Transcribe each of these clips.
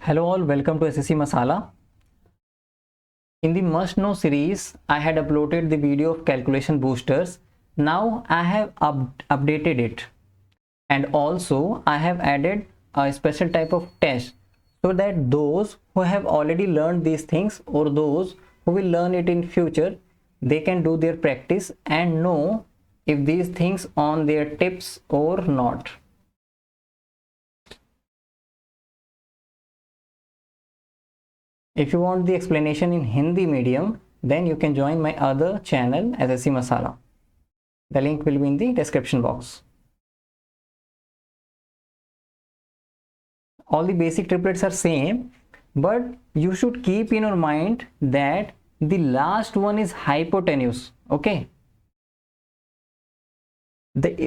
Hello all, welcome to SSC Masala. In the must know series, I had uploaded the video of calculation boosters. Now I have updated it, and also I have added a special type of test so that those who have already learned these things or those who will learn it in future, they can do their practice and know if these things on their tips or not. If you want the explanation in Hindi medium, then you can join my other channel SSC Masala. The link will be in the description box. All the basic triplets are same, but you should keep in your mind that the last one is hypotenuse. Okay.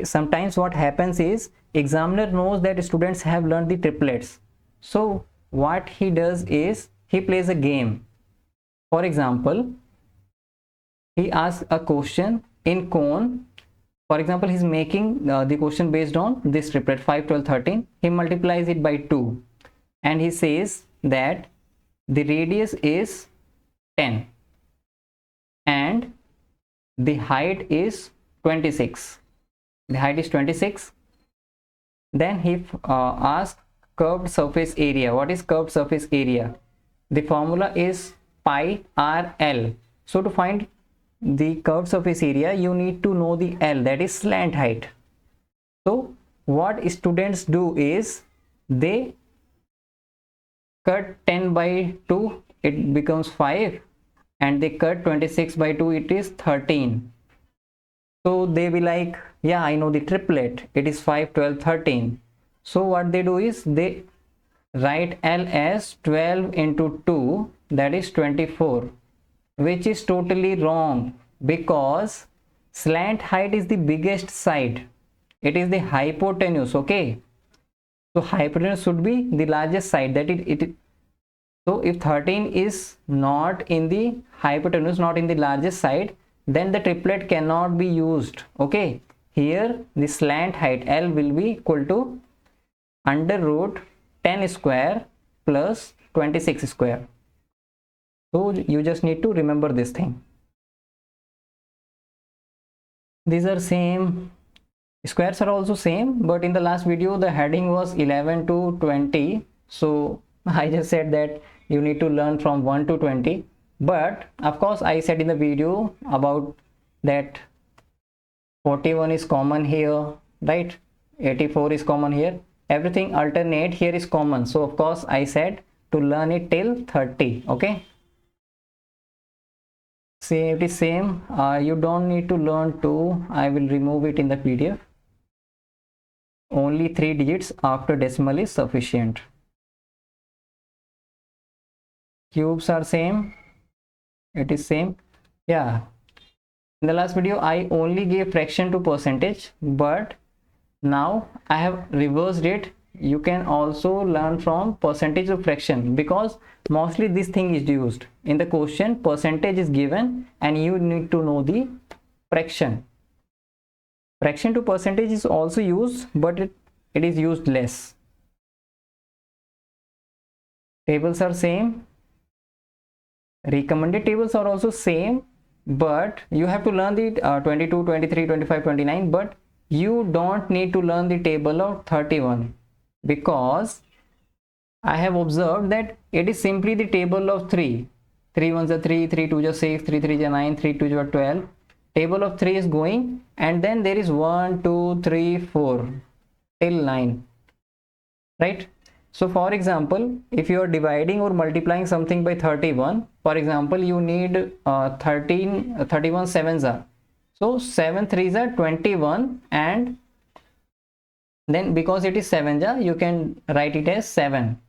Sometimes what happens is examiner knows that students have learned the triplets. So what he does is he plays a game. For example, he asks a question in cone. For example, he's making the question based on this triplet 5, 12, 13. He multiplies it by 2 and he says that the radius is 10 and the height is 26. The height is 26. Then he asks curved surface area. What is curved surface area? The formula is pi r L. So to find the curved surface area, you need to know the L, that is slant height. So what students do is they cut 10 by 2, it becomes 5, and they cut 26 by 2, it is 13. So they be like, yeah, I know the triplet, it is 5, 12, 13. So what they do is they write L as 12 into 2, that is 24, which is totally wrong because slant height is the biggest side. It is the hypotenuse, okay? So hypotenuse should be the largest side. So if 13 is not in the hypotenuse, not in the largest side, then the triplet cannot be used, okay? Here the slant height L will be equal to under root 10 square plus 26 square. So you just need to remember this thing. These are same, squares are also same, but in the last video the heading was 11 to 20. So I just said that you need to learn from 1 to 20. But of course I said in the video about that 41 is common here, right? 84 is common here. Everything alternate here is common. So of course I said to learn it till 30. Okay. See, it is same. You don't need to learn 2. I will remove it in the PDF. Only 3 digits after decimal is sufficient. Cubes are same. It is same. Yeah. In the last video I only gave fraction to percentage, but now I have reversed it. You can also learn from percentage to fraction because mostly this thing is used in the question. Percentage is given and you need to know the fraction. Fraction to percentage is also used, but it is used less. Tables are same. Recommended tables are also same, but you have to learn the 22, 23, 25, 29, but you don't need to learn the table of 31 because I have observed that it is simply the table of 3. 3 ones are 3, 3 2s are 6, 3 3s are 9, 3 2s are 12. Table of 3 is going, and then there is 1, 2, 3, 4 till 9, right? So for example, if you are dividing or multiplying something by 31, for example, you need 31 sevens are. So 7 3s are 21, and then because it is 7 you can write it as 7.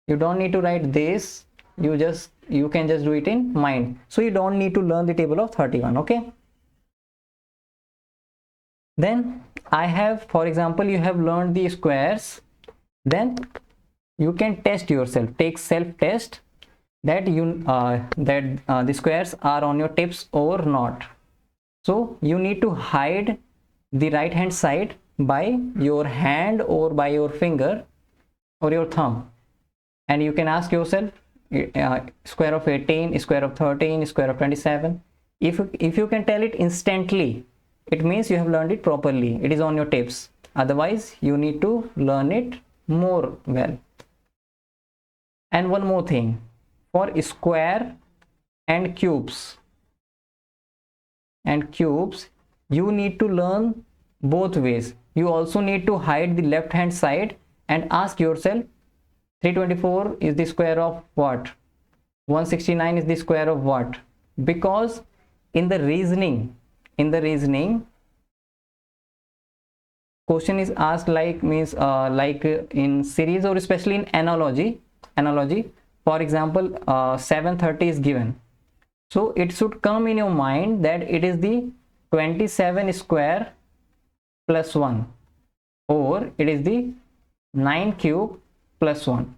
You don't need to write this. You can just do it in mind. So you don't need to learn the table of 31. Okay. Then I have, for example, you have learned the squares. Then you can test yourself. Take self-test that the squares are on your tips or not. So you need to hide the right hand side by your hand or by your finger or your thumb. and you can ask yourself, square of 18, square of 13, square of 27. If you can tell it instantly, it means you have learned it properly. It is on your tips. Otherwise, you need to learn it more well. And one more thing, for square and cubes, you need to learn both ways. You also need to hide the left hand side and ask yourself, 324 is the square of what? 169 is the square of what? Because in the reasoning, question is asked like in series, or especially in analogy. For example, 730 is given, so it should come in your mind that it is the 27 square plus 1, or it is the 9 cube plus 1.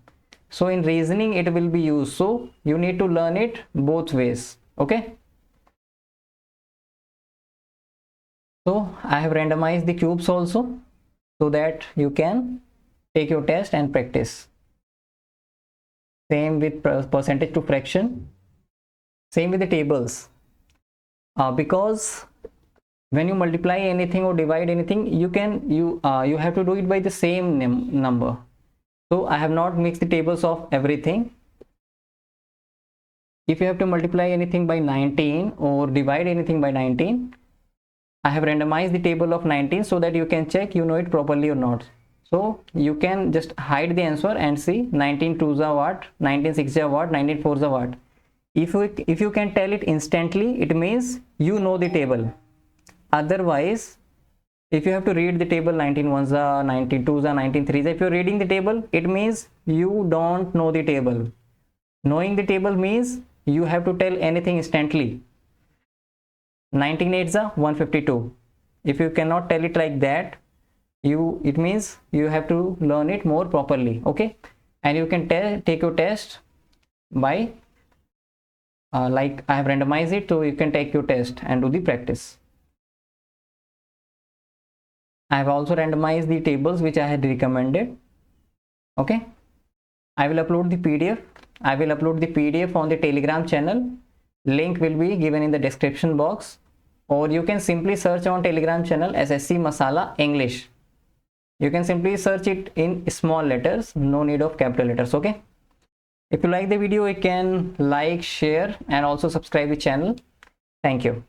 So in reasoning it will be used, so you need to learn it both ways. Okay, so I have randomized the cubes also, so that you can take your test and practice. Same with percentage to fraction, same with the tables, because when you multiply anything or divide anything, you have to do it by the same number. So I have not mixed the tables of everything. If you have to multiply anything by 19 or divide anything by 19, I have randomized the table of 19 so that you can check you know it properly or not. So you can just hide the answer and see 19 2s are what, 19 6s are what, 19 4s are what. If you can tell it instantly, it means you know the table. Otherwise, if you have to read the table 19 1s are, 19 2s are, 19 3s, if you're reading the table, it means you don't know the table. Knowing the table means you have to tell anything instantly. 19 8s are 152. If you cannot tell it like that, it means you have to learn it more properly. Okay, and you can take your test by like I have randomized it, so you can take your test and do the practice. I have also randomized the tables which I had recommended. Okay, I will upload the PDF on the Telegram channel. Link will be given in the description box, or you can simply search on Telegram channel SSC Masala English. You can simply search it in small letters, no need of capital letters. Okay, if you like the video, you can like, share and also subscribe the channel. Thank you.